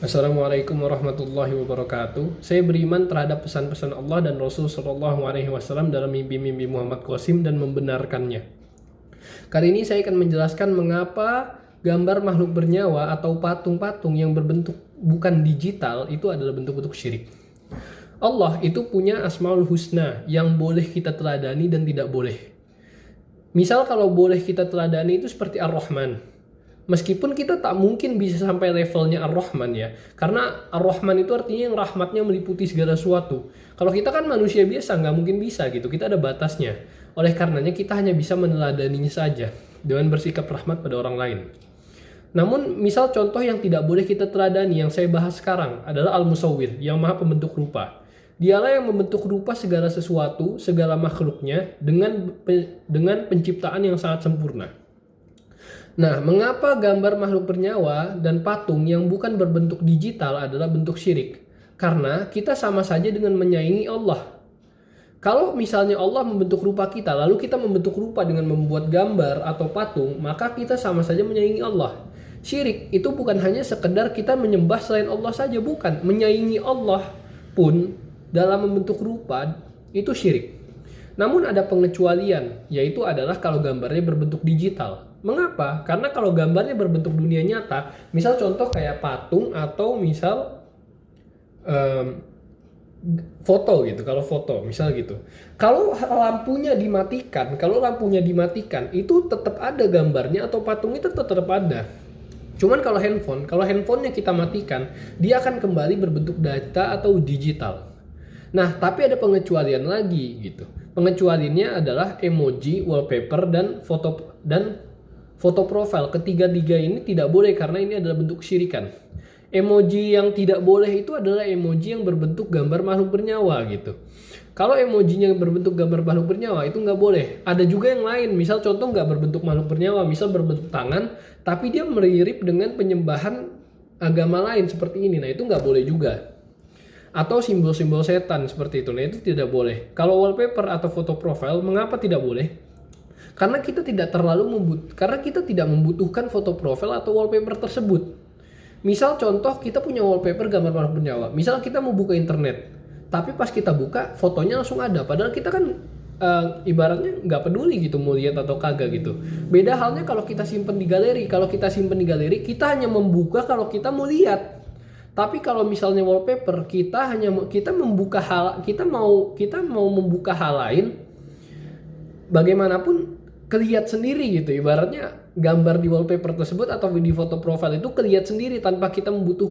Assalamualaikum warahmatullahi wabarakatuh. Saya beriman terhadap pesan-pesan Allah dan Rasul Shallallahu Alaihi Wasallam dalam mimpi-mimpi Muhammad Qasim dan membenarkannya. Kali ini saya akan menjelaskan mengapa gambar makhluk bernyawa atau patung-patung yang berbentuk bukan digital itu adalah bentuk-bentuk syirik. Allah itu punya Asmaul Husna yang boleh kita teladani dan tidak boleh. Misal kalau boleh kita teladani itu seperti Ar-Rahman. Meskipun kita tak mungkin bisa sampai levelnya Ar-Rahman ya. Karena Ar-Rahman itu artinya yang rahmatnya meliputi segala sesuatu. Kalau kita kan manusia biasa, nggak mungkin bisa gitu. Kita ada batasnya. Oleh karenanya kita hanya bisa meneladaninya saja. Dengan bersikap rahmat pada orang lain. Namun misal contoh yang tidak boleh kita teladani yang saya bahas sekarang adalah Al-Musawwir, yang maha pembentuk rupa. Dialah yang membentuk rupa segala sesuatu, segala makhluknya dengan penciptaan yang sangat sempurna. Nah, mengapa gambar makhluk bernyawa dan patung yang bukan berbentuk digital adalah bentuk syirik? Karena kita sama saja dengan menyaingi Allah. Kalau misalnya Allah membentuk rupa kita, lalu kita membentuk rupa dengan membuat gambar atau patung, maka kita sama saja menyaingi Allah. Syirik itu bukan hanya sekedar kita menyembah selain Allah saja, bukan. Menyaingi Allah pun dalam membentuk rupa itu syirik. Namun ada pengecualian, yaitu adalah kalau gambarnya berbentuk digital. Mengapa? Karena kalau gambarnya berbentuk dunia nyata, misal contoh kayak patung atau misal foto gitu, kalau foto misal gitu. Kalau lampunya dimatikan, itu tetap ada gambarnya atau patung itu tetap ada. Cuman kalau handphonenya kita matikan, dia akan kembali berbentuk data atau digital. Nah, tapi ada pengecualian lagi gitu. Pengecualiannya adalah emoji, wallpaper, dan foto profil. Ketiga-tiga ini tidak boleh karena ini adalah bentuk kesyirikan. Emoji yang tidak boleh itu adalah emoji yang berbentuk gambar makhluk bernyawa gitu. Kalau emojinya berbentuk gambar makhluk bernyawa itu nggak boleh. Ada juga yang lain, misal contoh nggak berbentuk makhluk bernyawa, misal berbentuk tangan, tapi dia mirip dengan penyembahan agama lain seperti ini. Nah, itu nggak boleh juga. Atau simbol-simbol setan seperti itu. Nah, itu tidak boleh. Kalau wallpaper atau foto profil, mengapa tidak boleh? Karena kita tidak membutuhkan foto profil atau wallpaper tersebut. Misal contoh kita punya wallpaper gambar makhluk bernyawa. Misal kita mau buka internet, tapi pas kita buka fotonya langsung ada. Padahal kita kan ibaratnya nggak peduli gitu mau lihat atau kagak gitu. Beda halnya kalau kita simpen di galeri. Kalau kita simpen di galeri, kita hanya membuka kalau kita mau lihat. Tapi kalau misalnya wallpaper, kita mau membuka hal lain, bagaimanapun kelihatan sendiri gitu. Ibaratnya gambar di wallpaper tersebut atau di foto profil itu kelihatan sendiri tanpa kita membutuhkan